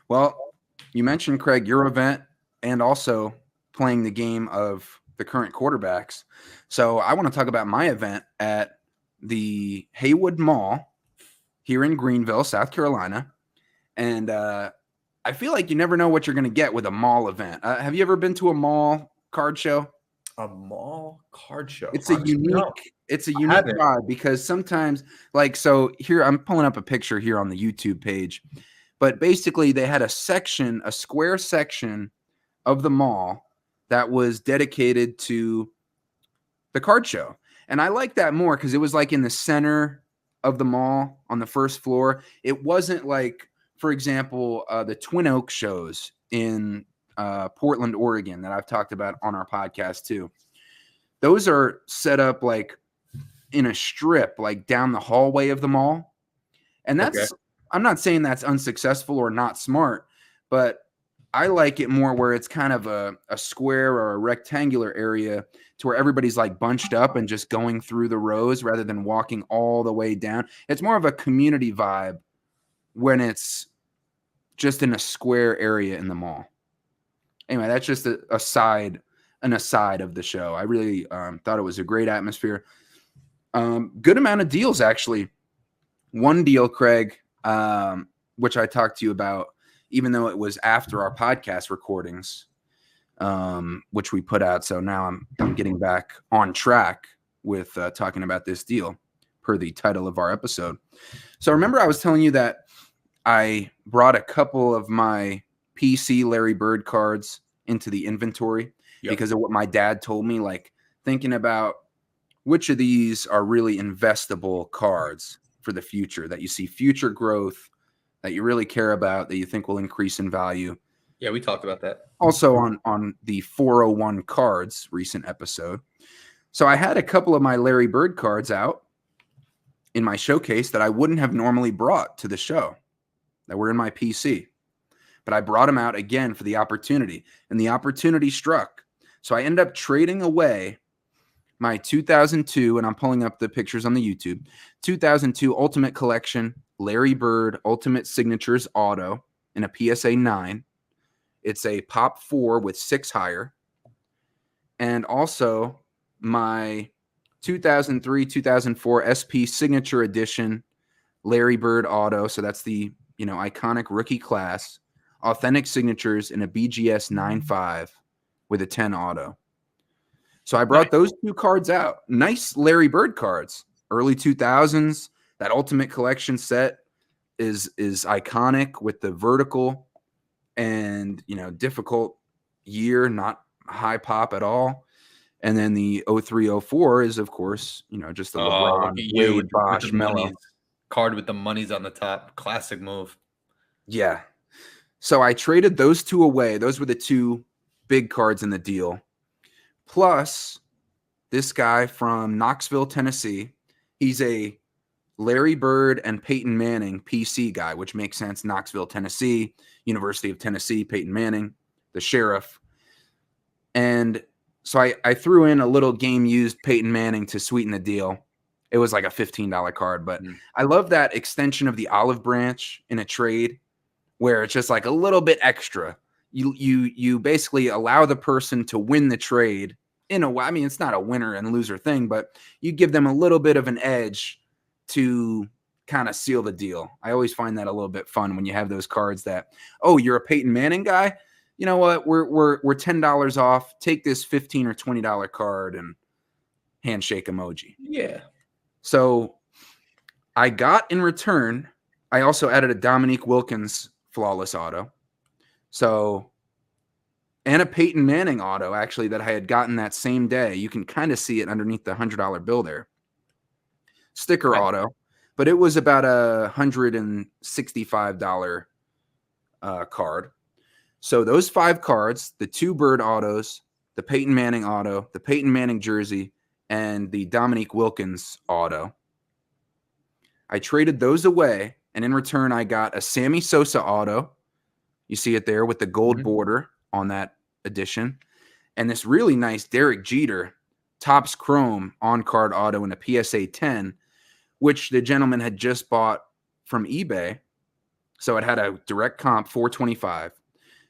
Speaker 1: Well, you mentioned, Craig, your event and also playing the game of the current quarterbacks. So I want to talk about my event at the Haywood Mall here in Greenville, South Carolina. And I feel like you never know what you're going to get with a mall event. Have you ever been to a mall card show?
Speaker 2: A mall card show.
Speaker 1: It's a unique vibe because sometimes, so here I'm pulling up a picture here on the YouTube page, but basically they had a square section of the mall that was dedicated to the card show. And I like that more because it was like in the center of the mall on the first floor. It wasn't like, for example, the Twin Oaks shows in Portland, Oregon that I've talked about on our podcast too. Those are set up like in a strip, like down the hallway of the mall. And
Speaker 2: Okay.
Speaker 1: I'm not saying that's unsuccessful or not smart, but I like it more where it's kind of a square or a rectangular area to where everybody's like bunched up and just going through the rows rather than walking all the way down. It's more of a community vibe when it's just in a square area in the mall. Anyway, that's just an aside of the show. I really thought it was a great atmosphere. Good amount of deals, actually. One deal, Craig, which I talked to you about, even though it was after our podcast recordings, which we put out. So now I'm getting back on track with talking about this deal per the title of our episode. So remember I was telling you that I brought a couple of my PC Larry Bird cards into the inventory because of what my dad told me, like thinking about which of these are really investable cards for the future, that you see future growth, that you really care about, that you think will increase in value.
Speaker 2: Yeah, we talked about that.
Speaker 1: Also on the 401 cards recent episode. So I had a couple of my Larry Bird cards out in my showcase that I wouldn't have normally brought to the show, that were in my PC. But I brought them out again for the opportunity, and the opportunity struck. So I ended up trading away my 2002, and I'm pulling up the pictures on the YouTube, 2002 Ultimate Collection Larry Bird Ultimate Signatures Auto in a PSA 9. It's a Pop 4 with 6 higher. And also my 2003-2004 SP Signature Edition Larry Bird Auto. So that's the, iconic rookie class. Authentic signatures in a BGS 9.5 with a 10 auto. So I brought those two cards out. Nice Larry Bird cards. Early 2000s. That Ultimate Collection set is iconic with the vertical and, difficult year, not high pop at all. And then the 0304 is, of course, just the LeBron, Wade, Bosch, Melo.
Speaker 2: Card with the monies on the top. Classic move.
Speaker 1: Yeah. So I traded those two away. Those were the two big cards in the deal. Plus, this guy from Knoxville, Tennessee, he's a Larry Bird and Peyton Manning PC guy, which makes sense. Knoxville, Tennessee, University of Tennessee, Peyton Manning, the sheriff. And so I threw in a little game-used Peyton Manning to sweeten the deal. It was like a $15 card, but I love that extension of the olive branch in a trade where it's just like a little bit extra. You basically allow the person to win the trade in a way. I mean, it's not a winner and loser thing, but you give them a little bit of an edge to kind of seal the deal. I always find that a little bit fun when you have those cards that, oh, you're a Peyton Manning guy? You know what? We're $10 off. Take this $15 or $20 card and handshake emoji.
Speaker 2: Yeah.
Speaker 1: So I got in return, I also added a Dominique Wilkins flawless auto. So, and a Peyton Manning auto, actually, that I had gotten that same day. You can kind of see it underneath the $100 bill there. Sticker auto, but it was about a $165 card. So those 5 cards, the 2 Bird autos, the Peyton Manning auto, the Peyton Manning jersey, and the Dominique Wilkins auto, I traded those away, and in return, I got a Sammy Sosa auto. You see it there with the gold border on that edition, and this really nice Derek Jeter Topps Chrome on-card auto in a PSA 10, which the gentleman had just bought from eBay. So it had a direct comp, $425.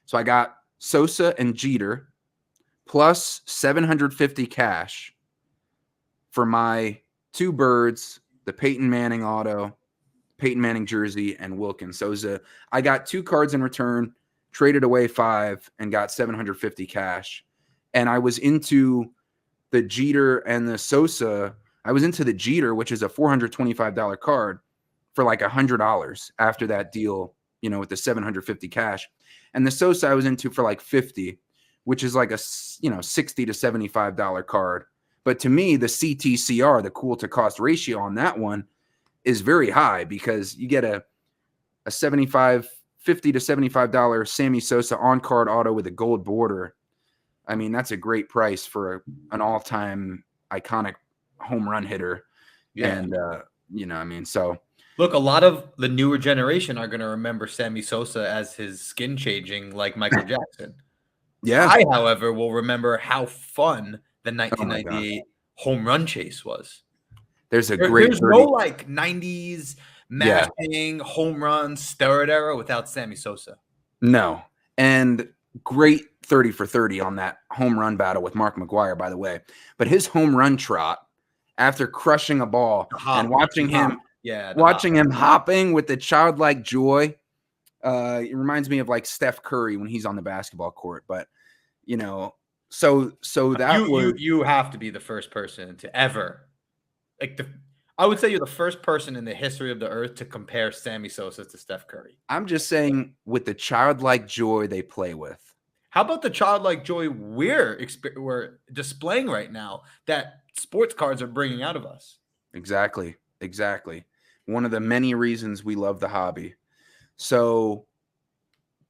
Speaker 1: So I got Sosa and Jeter plus $750 cash for my 2 Birds, the Peyton Manning auto, Peyton Manning jersey, and Wilkins. So I got 2 cards in return, traded away 5, and got $750 cash. And I was into the Jeter and the Sosa. I was into the Jeter, which is a $425 card, for like $100 after that deal, with the $750 cash. And the Sosa I was into for like $50, which is like a, $60 to $75 card. But to me, the CTCR, the cool to cost ratio on that one, is very high because you get a $50 to $75 Sammy Sosa on-card auto with a gold border. I mean, that's a great price for an all-time iconic home run hitter. Yeah. And, so
Speaker 2: Look, a lot of the newer generation are going to remember Sammy Sosa as his skin changing like Michael Jackson.
Speaker 1: Yeah.
Speaker 2: I, however, will remember how fun the
Speaker 1: Oh my God.
Speaker 2: 1998 home run chase was.
Speaker 1: There's a great
Speaker 2: There's no
Speaker 1: 30.
Speaker 2: like 90s
Speaker 1: Yeah.
Speaker 2: mashing home run steroid era without Sammy Sosa.
Speaker 1: No. And great 30 for 30 on that home run battle with Mark McGwire, by the way. But his home run trot after crushing a ball and watching him hopping with the childlike joy. It reminds me of like Steph Curry when he's on the basketball court. But so that was
Speaker 2: you have to be the first person to ever I would say you're the first person in the history of the earth to compare Sammy Sosa to Steph Curry.
Speaker 1: I'm just saying with the childlike joy they play with.
Speaker 2: How about the childlike joy we're displaying right now that sports cards are bringing out of us?
Speaker 1: Exactly. One of the many reasons we love the hobby. So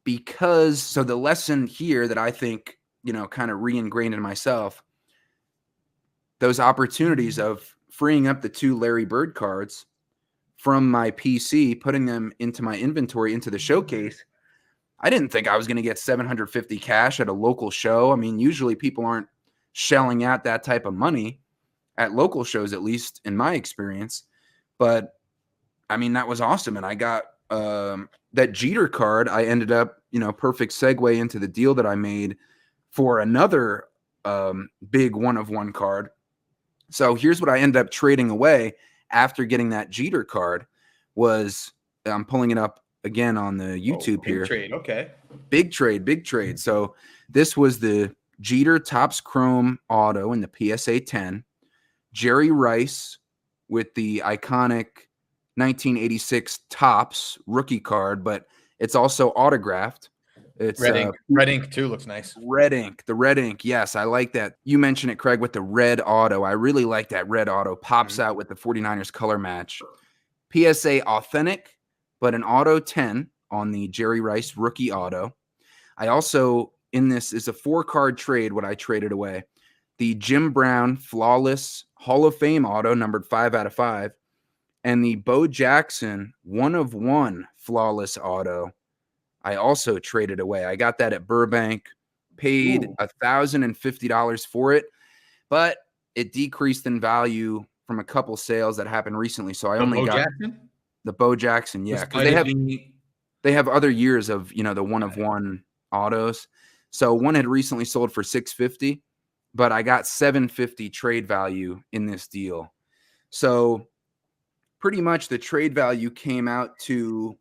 Speaker 1: the lesson here that I think, kind of re-ingrained in myself, those opportunities of freeing up the 2 Larry Bird cards from my PC, putting them into my inventory, into the showcase. I didn't think I was going to get 750 cash at a local show. I mean, usually people aren't shelling out that type of money at local shows, at least in my experience. But I mean, that was awesome. And I got that Jeter card. I ended up, perfect segue into the deal that I made for another big 1-of-1 card. So here's what I ended up trading away after getting that Jeter card was, I'm pulling it up again on the YouTube here.
Speaker 2: Trade, okay.
Speaker 1: Big trade. So this was the Jeter Topps Chrome Auto in the PSA 10. Jerry Rice with the iconic 1986 Topps rookie card, but it's also autographed. It's
Speaker 2: red ink too, looks nice.
Speaker 1: The red ink. Yes, I like that. You mentioned it, Craig, with the red auto. I really like that red auto. Pops out with the 49ers color match. PSA authentic, but an auto 10 on the Jerry Rice rookie auto. I also, in this is a 4-card trade, what I traded away. The Jim Brown flawless Hall of Fame auto, numbered 5/5, and the Bo Jackson 1-of-1 flawless auto. I also traded away. I got that at Burbank, paid $1,050 for it, but it decreased in value from a couple sales that happened recently. So I only got the Bo Jackson. Yeah, because they have other years of, the 1-of-1 autos. So one had recently sold for $650, but I got $750 trade value in this deal. So pretty much the trade value came out to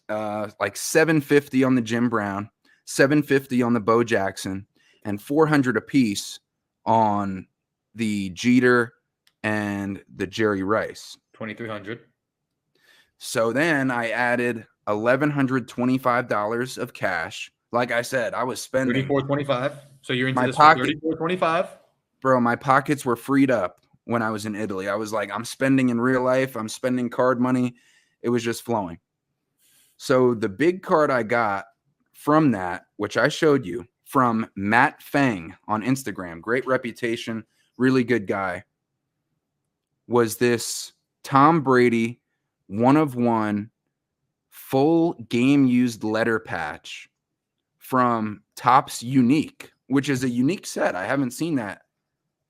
Speaker 1: like $750 on the Jim Brown, $750 on the Bo Jackson, and $400 a piece on the Jeter and the Jerry Rice.
Speaker 2: $2,300.
Speaker 1: So then I added $1,125 of cash. Like I said, I was spending
Speaker 2: $3,425. So you're into this for $3,425?
Speaker 1: Bro, my pockets were freed up when I was in Italy. I was like, I'm spending in real life. I'm spending card money. It was just flowing. So the big card I got from that, which I showed you, from Matt Fang on Instagram, great reputation, really good guy, was this Tom Brady 1-of-1 full game used letter patch from Topps Unique, which is a unique set. I haven't seen that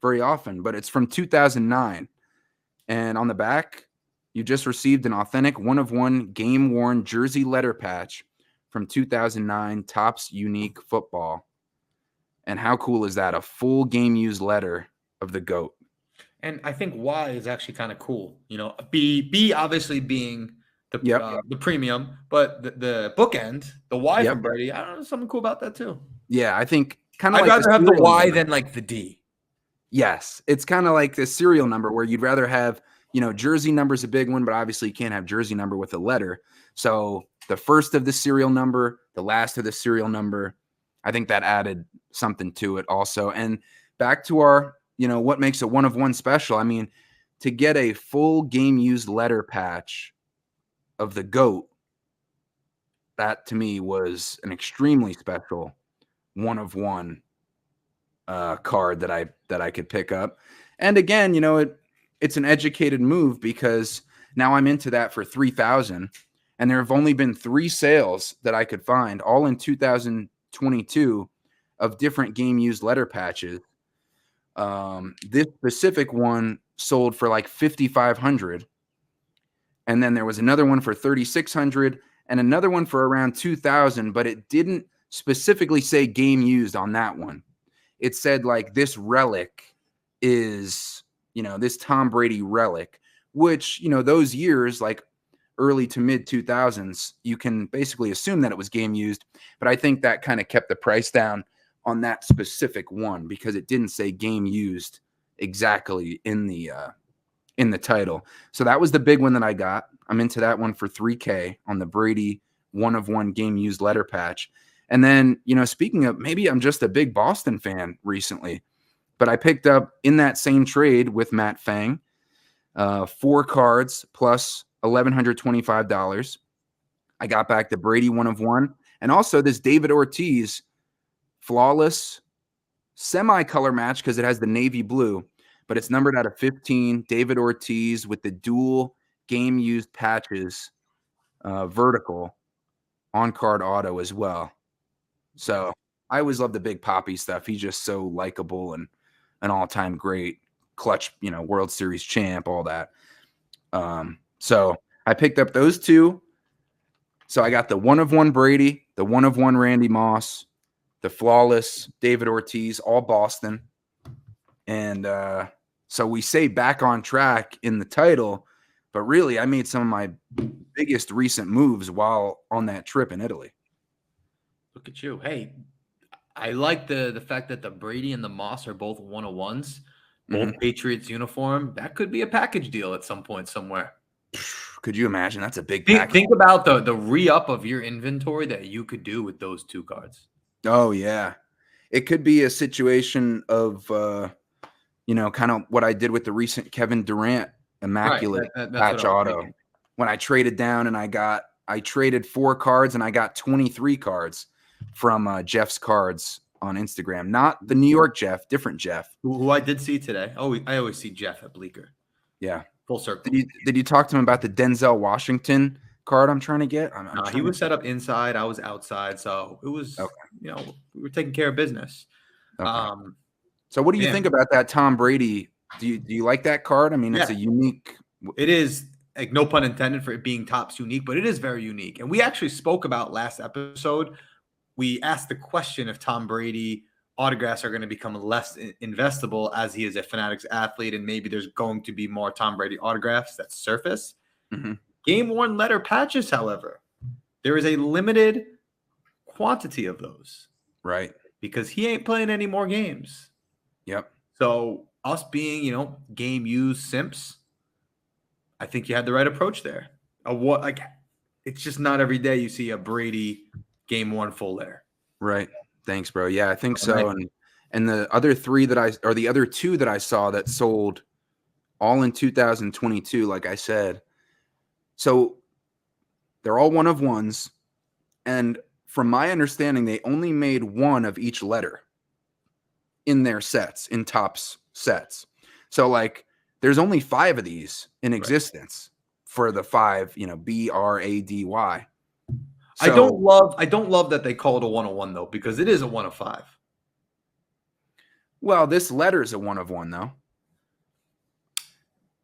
Speaker 1: very often, but it's from 2009. And on the back, you just received an authentic 1-of-1 game-worn jersey letter patch from 2009 Topps Unique Football. And how cool is that? A full game-used letter of the GOAT.
Speaker 2: And I think Y is actually kind of cool. B obviously being the premium, but the bookend, the Y from Brady, I don't know, something cool about that too.
Speaker 1: Yeah, I think kind of
Speaker 2: I'd rather have the Y than like the D.
Speaker 1: Yes, it's kind of like the serial number where you'd rather have, jersey number is a big one, but obviously you can't have jersey number with a letter. So the first of the serial number, the last of the serial number, I think that added something to it also. And back to our, what makes a 1-of-1 special. I mean, to get a full game used letter patch of the GOAT, that to me was an extremely special 1-of-1 card that I could pick up. And again, it's an educated move because Now I'm into that for 3,000, and there have only been 3 sales that I could find, all in 2022, of different game used letter patches. This specific one sold for like 5,500, and then there was another one for 3,600, and another one for around 2,000, but it didn't specifically say game used on that one. It said like this relic is, this Tom Brady relic, which, those years, like early to mid 2000s, you can basically assume that it was game used. But I think that kind of kept the price down on that specific one because it didn't say game used exactly in the title. So that was the big one that I got. I'm into that one for 3K on the Brady 1/1 game used letter patch. And then, speaking of, maybe I'm just a big Boston fan recently, but I picked up in that same trade with Matt Fang, 4 cards plus $1,125. I got back the Brady 1/1 and also this David Ortiz flawless semi-color match because it has the navy blue, but it's numbered out of 15. David Ortiz with the dual game used patches, vertical on card auto as well. So I always love the Big Poppy stuff. He's just so likable and an all-time great clutch, World Series champ, all that. So I picked up those 2. So I got the 1/1 Brady, the 1/1 Randy Moss, the flawless David Ortiz, all Boston. And so we say back on track in the title, but really I made some of my biggest recent moves while on that trip in Italy.
Speaker 2: Look at you. Hey, I like the fact that the Brady and the Moss are both 1/1s, both Patriots uniform. That could be a package deal at some point somewhere.
Speaker 1: Could you imagine? That's a big
Speaker 2: Think,
Speaker 1: package.
Speaker 2: think about the re-up of your inventory that you could do with those 2 cards.
Speaker 1: Oh, yeah. It could be a situation of, kind of what I did with the recent Kevin Durant Immaculate patch auto. When I traded down and I traded 4 cards and I got 23 cards from Jeff's Cards on Instagram. Not the New York Jeff, different Jeff.
Speaker 2: Who I did see today. Oh, I always see Jeff at Bleecker.
Speaker 1: Yeah.
Speaker 2: Full circle.
Speaker 1: Did you talk to him about the Denzel Washington card I'm trying to get?
Speaker 2: He was set up inside. I was outside. So it was, we were taking care of business.
Speaker 1: Okay. So what do you think about that Tom Brady? Do you like that card? I mean, it's a unique.
Speaker 2: It is, like, no pun intended for it being Topps unique, but it is very unique. And we actually spoke about last episode. We asked the question if Tom Brady autographs are going to become less investable as he is a Fanatics athlete, and maybe there's going to be more Tom Brady autographs that surface. Game-worn letter patches, however, there is a limited quantity of those.
Speaker 1: Right.
Speaker 2: Because he ain't playing any more games.
Speaker 1: Yep.
Speaker 2: So us being, game-used simps, I think you had the right approach there. It's just not every day you see a Brady game-worn full letter.
Speaker 1: Right. Thanks, bro. Yeah, I think so. And the other 3 the other 2 that I saw that sold all in 2022, like I said. So they're all 1/1s. And from my understanding, they only made 1 of each letter in their sets, in Topps sets. So like there's only 5 of these in existence for the 5, BRADY. So,
Speaker 2: I don't love that they call it a 1/1 though, because it is a 1/5.
Speaker 1: Well, this letter is a 1/1 though.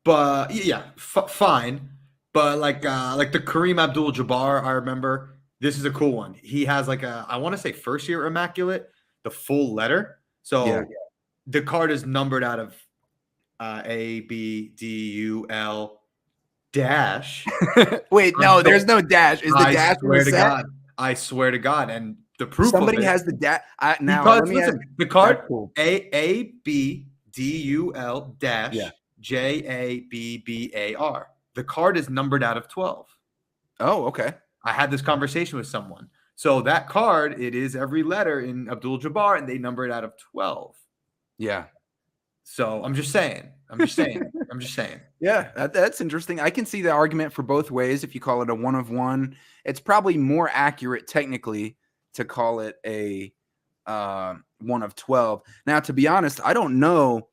Speaker 2: But fine. But like the Kareem Abdul-Jabbar, I remember, this is a cool one. He has I want to say first year Immaculate, the full letter. So the card is numbered out of ABDUL dash.
Speaker 1: Wait, no, there's no dash. Is the dash in the set?
Speaker 2: God, I swear to God. And the proof
Speaker 1: somebody has the dash. Now let me ask,
Speaker 2: the card ABDUL dash JABBAR. The card is numbered out of 12.
Speaker 1: Oh, okay.
Speaker 2: I had this conversation with someone. So that card, it is every letter in Abdul-Jabbar, and they number it out of 12.
Speaker 1: Yeah.
Speaker 2: So I'm just saying.
Speaker 1: Yeah, that's interesting. I can see the argument for both ways. If you call it a 1/1, it's probably more accurate technically to call it a 1/12. Now, to be honest, I don't know.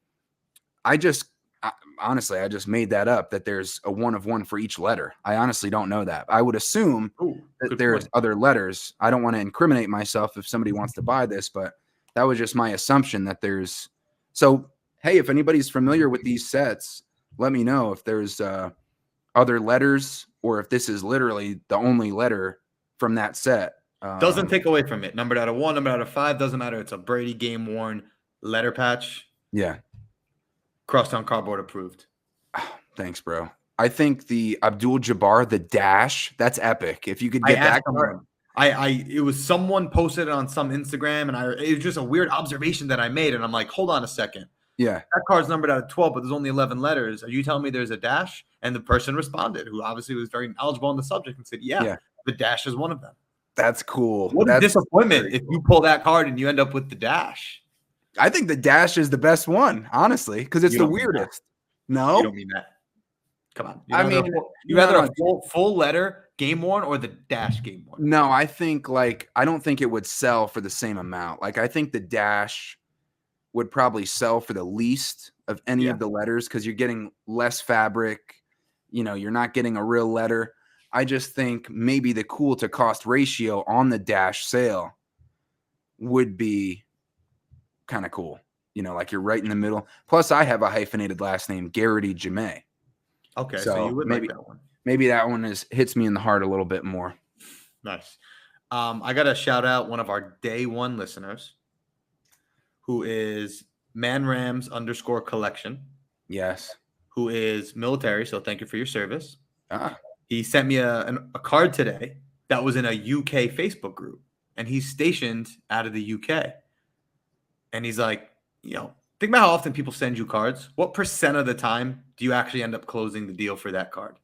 Speaker 1: honestly, I just made that up, that there's a 1 of 1 for each letter. I honestly don't know that. I would assume
Speaker 2: Ooh,
Speaker 1: that
Speaker 2: good
Speaker 1: there's
Speaker 2: point.
Speaker 1: other letters. I don't want to incriminate myself if somebody wants to buy this, but that was just my assumption that there's. So, hey, if anybody's familiar with these sets, let me know if there's other letters or if this is literally the only letter from that set.
Speaker 2: Doesn't take away from it. Numbered out of 1, numbered out of 5, doesn't matter. It's a Brady game worn letter patch.
Speaker 1: Yeah.
Speaker 2: Crosstown Cardboard approved.
Speaker 1: Thanks, bro. I think the Abdul Jabbar, the dash, that's epic. If you could
Speaker 2: I
Speaker 1: get
Speaker 2: asked
Speaker 1: that card.
Speaker 2: someone. It was someone posted it on some Instagram, and it was just a weird observation that I made, and I'm like, hold on a second.
Speaker 1: Yeah.
Speaker 2: That card's numbered out of 12, but there's only 11 letters. Are you telling me there's a dash? And the person responded, who obviously was very knowledgeable on the subject, and said, yeah. The dash is one of them.
Speaker 1: That's cool.
Speaker 2: What a disappointment if you pull that card and you end up with the dash.
Speaker 1: I think the dash is the best one, honestly, because it's
Speaker 2: You
Speaker 1: the
Speaker 2: don't mean that.
Speaker 1: weirdest. No,
Speaker 2: You don't mean that. Come on.
Speaker 1: I mean,
Speaker 2: you rather a full letter game worn or the dash game worn?
Speaker 1: no, I think I don't think it would sell for the same amount. Like, I think the dash would probably sell for the least of any of the letters because you're getting less fabric. You know, you're not getting a real letter. I just think maybe the cool to cost ratio on the dash sale would be kind of cool. You know, like you're right in the middle. Plus, I have a hyphenated last name, Garrity Jame.
Speaker 2: Okay, so you would like that one.
Speaker 1: Maybe that one hits me in the heart a little bit more.
Speaker 2: Nice. I got to shout out one of our day one listeners, who is manrams_collection.
Speaker 1: Yes.
Speaker 2: Who is military, so thank you for your service.
Speaker 1: Ah.
Speaker 2: He sent me a card today that was in a UK Facebook group, and he's stationed out of the UK. And he's like, think about how often people send you cards. What % of the time do you actually end up closing the deal for that card?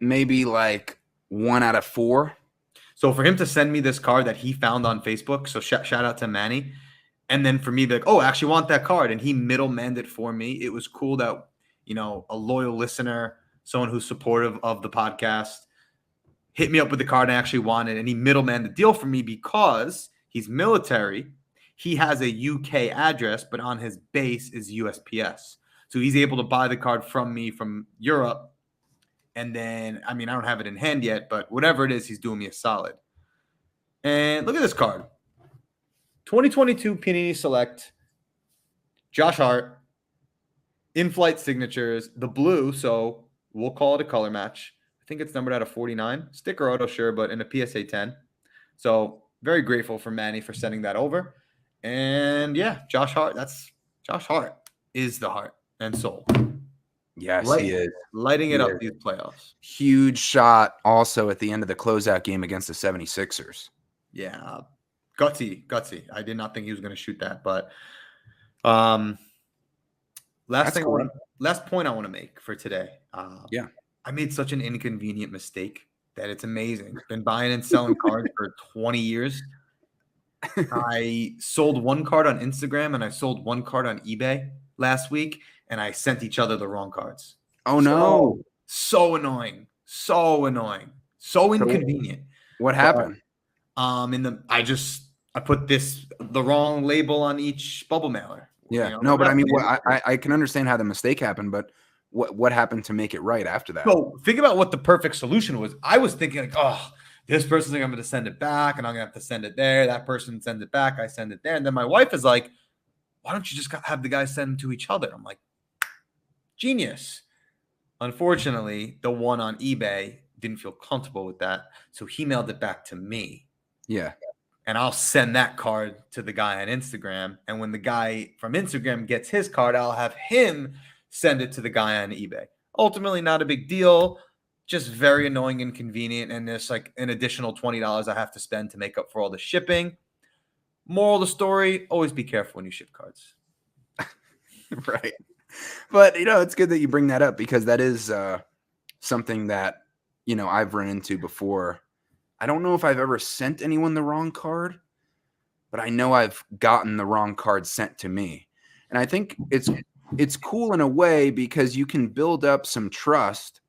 Speaker 1: Maybe like 1 out of 4.
Speaker 2: So for him to send me this card that he found on Facebook, so shout out to Manny, and then for me to be like, oh, I actually want that card, and he middlemaned it for me. It was cool that, a loyal listener, someone who's supportive of the podcast, hit me up with the card I actually wanted, and he middlemaned the deal for me because he's military. He has a UK address, but on his base is USPS. So he's able to buy the card from me from Europe. And then, I don't have it in hand yet, but whatever it is, he's doing me a solid. And look at this card. 2022 Panini Select. Josh Hart. In-flight signatures. The blue, so we'll call it a color match. I think it's numbered out of 49. Sticker auto, sure, but in a PSA 10. So very grateful for Manny for sending that over. And yeah, Josh Hart is the heart and soul.
Speaker 1: Yes, he is.
Speaker 2: Lighting it up these playoffs.
Speaker 1: Huge shot also at the end of the closeout game against the 76ers.
Speaker 2: Yeah. Gutsy. I did not think he was going to shoot that, but last point I want to make for today. I made such an inconvenient mistake that it's amazing. Been buying and selling cards for 20 years. I sold one card on Instagram and I sold one card on eBay last week, and I sent each other the wrong cards.
Speaker 1: Oh, no.
Speaker 2: So annoying. So inconvenient.
Speaker 1: What happened?
Speaker 2: I put the wrong label on each bubble mailer.
Speaker 1: Yeah. No, but I can understand how the mistake happened, but what happened to make it right after that?
Speaker 2: So think about what the perfect solution was. I was thinking like, oh, this person's like, I'm going to send it back, and I'm going to have to send it there. That person sends it back. I send it there. And then my wife is like, why don't you just have the guys send them to each other? I'm like, genius. Unfortunately, the one on eBay didn't feel comfortable with that, so he mailed it back to me.
Speaker 1: Yeah.
Speaker 2: And I'll send that card to the guy on Instagram. And when the guy from Instagram gets his card, I'll have him send it to the guy on eBay. Ultimately, not a big deal. Just very annoying and inconvenient. And there's like an additional $20 I have to spend to make up for all the shipping. Moral of the story, always be careful when you ship cards.
Speaker 1: Right. But, it's good that you bring that up because that is something that, I've run into before. I don't know if I've ever sent anyone the wrong card, but I know I've gotten the wrong card sent to me. And I think it's cool in a way because you can build up some trust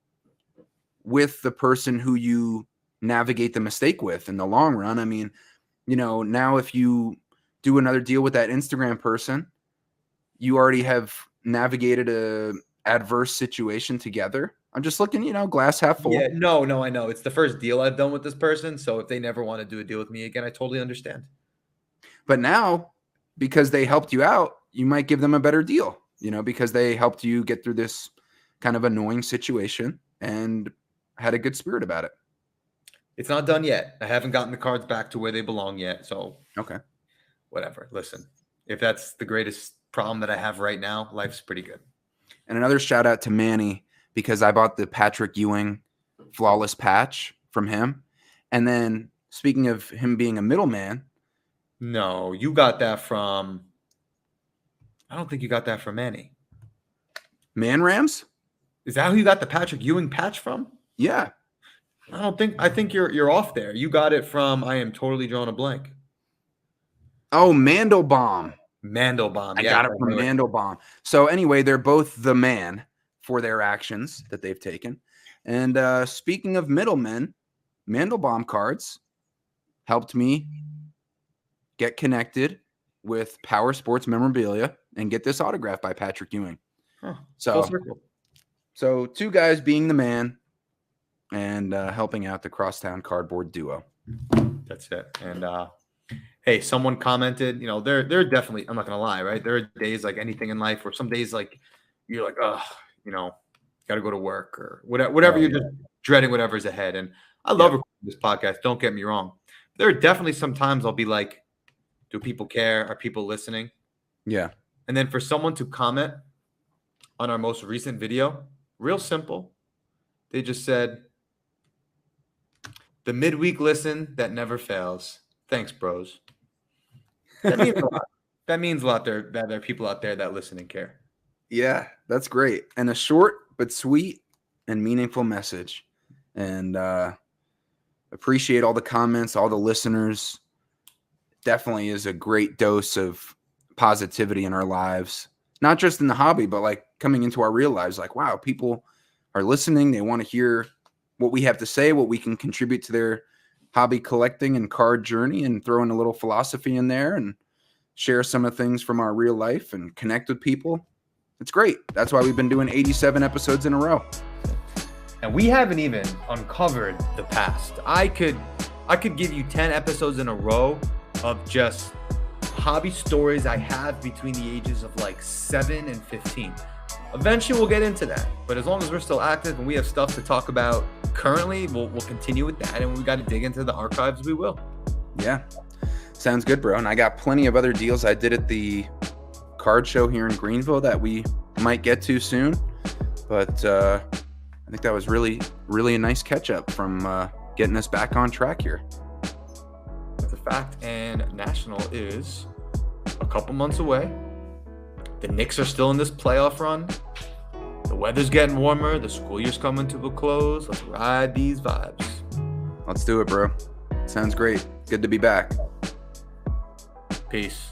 Speaker 1: with the person who you navigate the mistake with in the long run. I mean, now if you do another deal with that Instagram person, you already have navigated a adverse situation together. I'm just looking, glass half full.
Speaker 2: Yeah, no, I know. It's the first deal I've done with this person. So if they never want to do a deal with me again, I totally understand.
Speaker 1: But now, because they helped you out, you might give them a better deal, because they helped you get through this kind of annoying situation and had a good spirit about it.
Speaker 2: It's not done yet. I haven't gotten the cards back to where they belong yet. So,
Speaker 1: okay.
Speaker 2: Whatever. Listen, if that's the greatest problem that I have right now, life's pretty good.
Speaker 1: And another shout out to Manny, because I bought the Patrick Ewing flawless patch from him. And then speaking of him being a middleman.
Speaker 2: No, you got that from, I don't think you got that from Manny.
Speaker 1: Man Rams?
Speaker 2: Is that who you got the Patrick Ewing patch from?
Speaker 1: Yeah.
Speaker 2: I think you're off there. You got it from, I am totally drawing a blank.
Speaker 1: Oh, Mandelbaum.
Speaker 2: Mandelbaum.
Speaker 1: I got it from Mandelbaum. So anyway, they're both the man for their actions that they've taken. And speaking of middlemen, Mandelbaum cards helped me get connected with Power Sports memorabilia and get this autograph by Patrick Ewing.
Speaker 2: Huh.
Speaker 1: So two guys being the man and helping out the Crosstown Cardboard duo.
Speaker 2: That's it. And hey, someone commented, they're definitely, I'm not gonna lie, right? There are days like anything in life where some days like you're like, oh, gotta go to work or whatever. You're just dreading whatever's ahead. And I love recording this podcast. Don't get me wrong. There are definitely some times I'll be like, do people care? Are people listening?
Speaker 1: Yeah.
Speaker 2: And then for someone to comment on our most recent video, real simple. They just said, the midweek listen that never fails. Thanks, bros. That means a lot. That means a lot that there are people out there that listen and care.
Speaker 1: Yeah, that's great. And a short but sweet and meaningful message. And appreciate all the comments, all the listeners. Definitely is a great dose of positivity in our lives. Not just in the hobby, but like coming into our real lives. Like, wow, people are listening. They want to hear what we have to say, what we can contribute to their hobby collecting and card journey, and throw in a little philosophy in there and share some of the things from our real life and connect with people. It's great. That's why we've been doing 87 episodes in a row.
Speaker 2: And we haven't even uncovered the past. I could give you 10 episodes in a row of just hobby stories I have between the ages of like 7 and 15. Eventually we'll get into that. But as long as we're still active and we have stuff to talk about currently, we'll continue with that. And we got to dig into the archives, we will.
Speaker 1: Yeah. Sounds good, bro. And I got plenty of other deals I did at the card show here in Greenville that we might get to soon. But I think that was really, really a nice catch up from getting us back on track here.
Speaker 2: That's a fact. And National is a couple months away. The Knicks are still in this playoff run. The weather's getting warmer. The school year's coming to a close. Let's ride these vibes.
Speaker 1: Let's do it, bro. Sounds great. Good to be back.
Speaker 2: Peace.